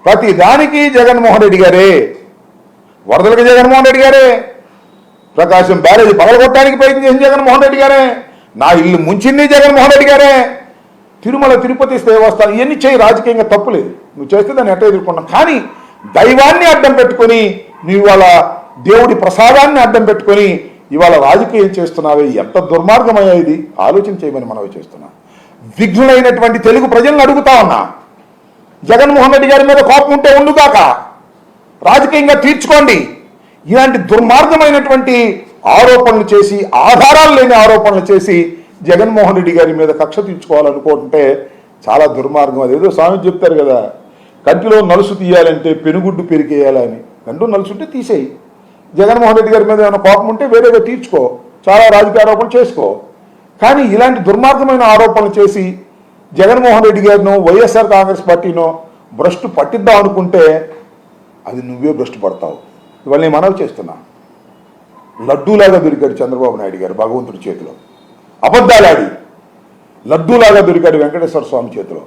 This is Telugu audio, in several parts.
ప్రతి దానికి జగన్మోహన్ రెడ్డి గారే, వరదలకు జగన్మోహన్ రెడ్డి గారే, ప్రకాశం బ్యారేజ్ పగలగొట్టడానికి ప్రయత్నం చేసిన జగన్మోహన్ రెడ్డి గారే, నా ఇల్లు ముంచింది జగన్మోహన్ రెడ్డి గారే, తిరుమల తిరుపతి దేవస్థానం ఇవన్నీ చేయి, రాజకీయంగా తప్పులేదు, నువ్వు చేస్తే దాన్ని ఎట్లా ఎదుర్కొన్నావు. కానీ దైవాన్ని అడ్డం పెట్టుకొని నువ్వు ఇవాళ దేవుడి ప్రసాదాన్ని అడ్డం పెట్టుకొని ఇవాళ రాజకీయం చేస్తున్నావే, ఎంత దుర్మార్గమయ్యా ఇది, ఆలోచన చేయమని మనవి చేస్తున్నా. విఘ్నులైనటువంటి తెలుగు ప్రజలను అడుగుతా ఉన్నా, జగన్మోహన్ రెడ్డి గారి మీద కోపం ఉంటే ఉండుగాక, రాజకీయంగా తీర్చుకోండి. ఇలాంటి దుర్మార్గమైనటువంటి ఆరోపణలు చేసి, ఆధారాలు లేని ఆరోపణలు చేసి జగన్మోహన్ రెడ్డి గారి మీద కక్ష తీర్చుకోవాలనుకుంటే చాలా దుర్మార్గం. అదేదో స్వామి చెప్తారు కదా, కంటిలో నలుసు తీయాలంటే పెనుగుడ్డు పెరికేయాలని. కంటూ నలుసుంటే తీసేయి. జగన్మోహన్ రెడ్డి గారి మీద ఏమైనా కోపం ఉంటే వేరేగా తీర్చుకో, చాలా రాజకీయ ఆరోపణలు చేసుకో. కానీ ఇలాంటి దుర్మార్గమైన ఆరోపణలు చేసి జగన్మోహన్ రెడ్డి గారినో వైఎస్ఆర్ కాంగ్రెస్ పార్టీనో భ్రష్టు పట్టిద్దాం అనుకుంటే అది నువ్వే భ్రష్టు పడతావు. ఇవాళ నేను మనవి చేస్తున్నా, లడ్డూలాగా దొరికాడు చంద్రబాబు నాయుడు గారు భగవంతుడి చేతిలో, అబద్ధాలాడి లడ్డూలాగా దొరికాడు వెంకటేశ్వర స్వామి చేతిలో.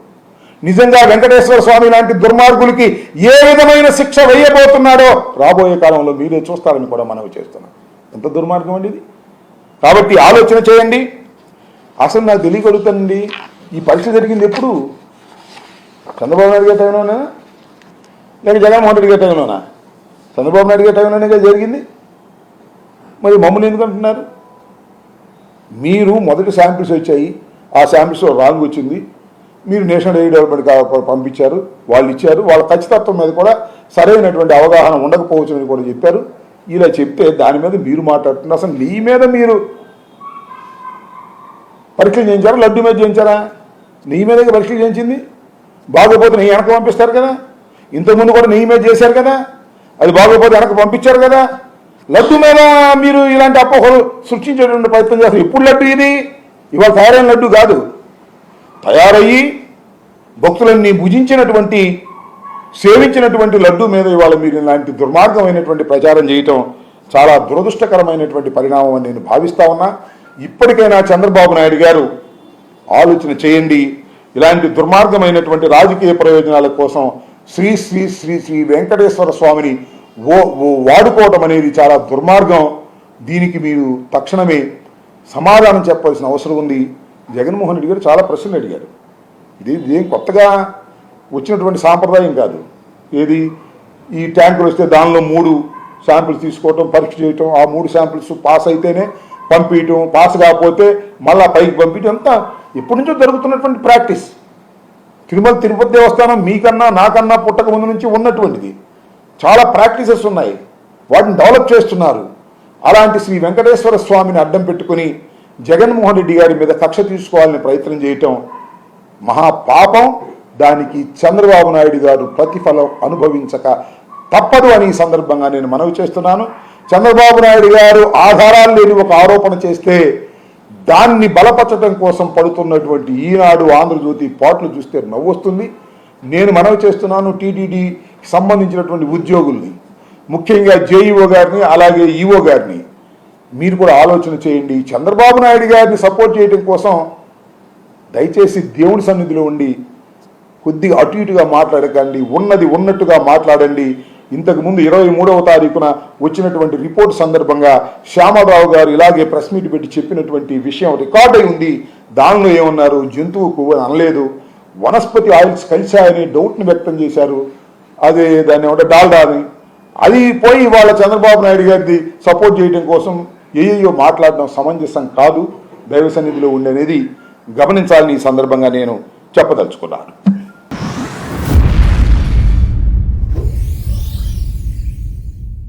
నిజంగా వెంకటేశ్వర స్వామి లాంటి దుర్మార్గులకి ఏ విధమైన శిక్ష వేయబోతున్నాడో రాబోయే కాలంలో మీరే చూస్తారని కూడా మనవి చేస్తున్నాం. ఎంత దుర్మార్గం అండి ఇది. కాబట్టి ఆలోచన చేయండి. అసలు నాకు తెలియగలుగుతానండి, ఈ పరీక్ష జరిగింది ఎప్పుడు? చంద్రబాబు నాయుడు గారి టైంలోనా లేక జగన్మోహన్ రెడ్డి గారి టైంలోనా? చంద్రబాబు నాయుడు గారి టైంలోనే జరిగింది. మరి మమ్మల్ని ఎందుకు అంటున్నారు? మీరు మొదటి శాంపిల్స్ వచ్చాయి, ఆ శాంపిల్స్లో రాంగ్ వచ్చింది, మీరు నేషనల్ ఎయిడ్ డెవలప్మెంట్ పంపించారు, వాళ్ళు ఇచ్చారు, వాళ్ళ ఖచ్చితత్వం మీద కూడా సరైనటువంటి అవగాహన ఉండకపోవచ్చని కూడా చెప్పారు. ఇలా చెప్తే దాని మీద మీరు మాట్లాడుతున్నారు. అసలు నీ మీద మీరు పరీక్షలు చేయించారా? లడ్డు మీద చేయించారా? నీ మీద పరీక్షలు చేయించింది. బాగోపోతే నీ వెనక పంపిస్తారు కదా, ఇంతకుముందు కూడా నీ మీద చేశారు కదా, అది బాగోపోతే వెనక పంపించారు కదా. లడ్డు మీద మీరు ఇలాంటి అపోహలు సృష్టించేటువంటి ప్రయత్నం చేస్తారు. ఎప్పుడు లడ్డు ఇది? ఇవాళ తయారైన లడ్డు కాదు, తయారయ్యి భక్తులన్నీ భుజించినటువంటి సేవించినటువంటి లడ్డు మీద ఇవాళ మీరు ఇలాంటి దుర్మార్గమైనటువంటి ప్రచారం చేయటం చాలా దురదృష్టకరమైనటువంటి పరిణామం అని నేను భావిస్తా ఉన్నా. ఇప్పటికైనా చంద్రబాబు నాయుడు గారు ఆలోచన చేయండి. ఇలాంటి దుర్మార్గమైనటువంటి రాజకీయ ప్రయోజనాల కోసం శ్రీ శ్రీ శ్రీ శ్రీ వెంకటేశ్వర స్వామిని వాడుకోవటం అనేది చాలా దుర్మార్గం. దీనికి మీరు తక్షణమే సమాధానం చెప్పాల్సిన అవసరం ఉంది. జగన్మోహన్ రెడ్డి గారు చాలా ప్రశ్నలు అడిగారు. ఇదేం కొత్తగా వచ్చినటువంటి సాంప్రదాయం కాదు. ఏది, ఈ ట్యాంకులు వస్తే దానిలో 3 శాంపిల్స్ తీసుకోవటం, పరీక్ష చేయటం, ఆ 3 శాంపిల్స్ పాస్ అయితేనే పంపించటం, పాస్ కాకపోతే మళ్ళా పైకి పంపించడం, అంతా ఎప్పటి నుంచో జరుగుతున్నటువంటి ప్రాక్టీస్. తిరుమల తిరుపతి దేవస్థానం మీకన్నా నాకన్నా పుట్టక ముందు నుంచి ఉన్నటువంటిది. చాలా ప్రాక్టీసెస్ ఉన్నాయి, వాటిని డెవలప్ చేస్తున్నారు. అలాంటి శ్రీ వెంకటేశ్వర స్వామిని అడ్డం పెట్టుకుని జగన్మోహన్ రెడ్డి గారి మీద కక్ష తీసుకోవాలని ప్రయత్నం చేయటం మహాపాపం. దానికి చంద్రబాబు నాయుడు గారు ప్రతిఫలం అనుభవించక తప్పదు అని ఈ సందర్భంగా నేను మనవి చేస్తున్నాను. చంద్రబాబు నాయుడు గారు ఆధారాలు లేని ఒక ఆరోపణ చేస్తే దాన్ని బలపరచడం కోసం పడుతున్నటువంటి ఈనాడు, ఆంధ్రజ్యోతి పాటలు చూస్తే నవ్వొస్తుంది. నేను మనవి చేస్తున్నాను, టీటీడీ సంబంధించినటువంటి ఉద్యోగుల్ని, ముఖ్యంగా జేఈఓ గారిని, అలాగే ఈఓ గారిని, మీరు కూడా ఆలోచన చేయండి. చంద్రబాబు నాయుడు గారిని సపోర్ట్ చేయడం కోసం దయచేసి దేవుడి సన్నిధిలో ఉండి కొద్దిగా అటు ఇటుగా మాట్లాడకండి, ఉన్నది ఉన్నట్టుగా మాట్లాడండి. ఇంతకుముందు 23వ తారీఖున వచ్చినటువంటి రిపోర్ట్ సందర్భంగా శ్యామరావు గారు ఇలాగే ప్రెస్ మీట్ పెట్టి చెప్పినటువంటి విషయం రికార్డ్ అయి ఉంది. దానిలో ఏమన్నారు? జంతువు కొవ్వు అనలేదు, వనస్పతి ఆయిల్స్ కలిశాయని డౌట్ని వ్యక్తం చేశారు. అదే దాన్ని ఏమంటే డాల్డా అని. అది పోయి వాళ్ళ చంద్రబాబు నాయుడు గారిది సపోర్ట్ చేయడం కోసం ఏయో మాట్లాడడం సమంజసం కాదు. దైవ సన్నిధిలో ఉండేది గమనించాలని ఈ సందర్భంగా నేను చెప్పదలుచుకున్నాను.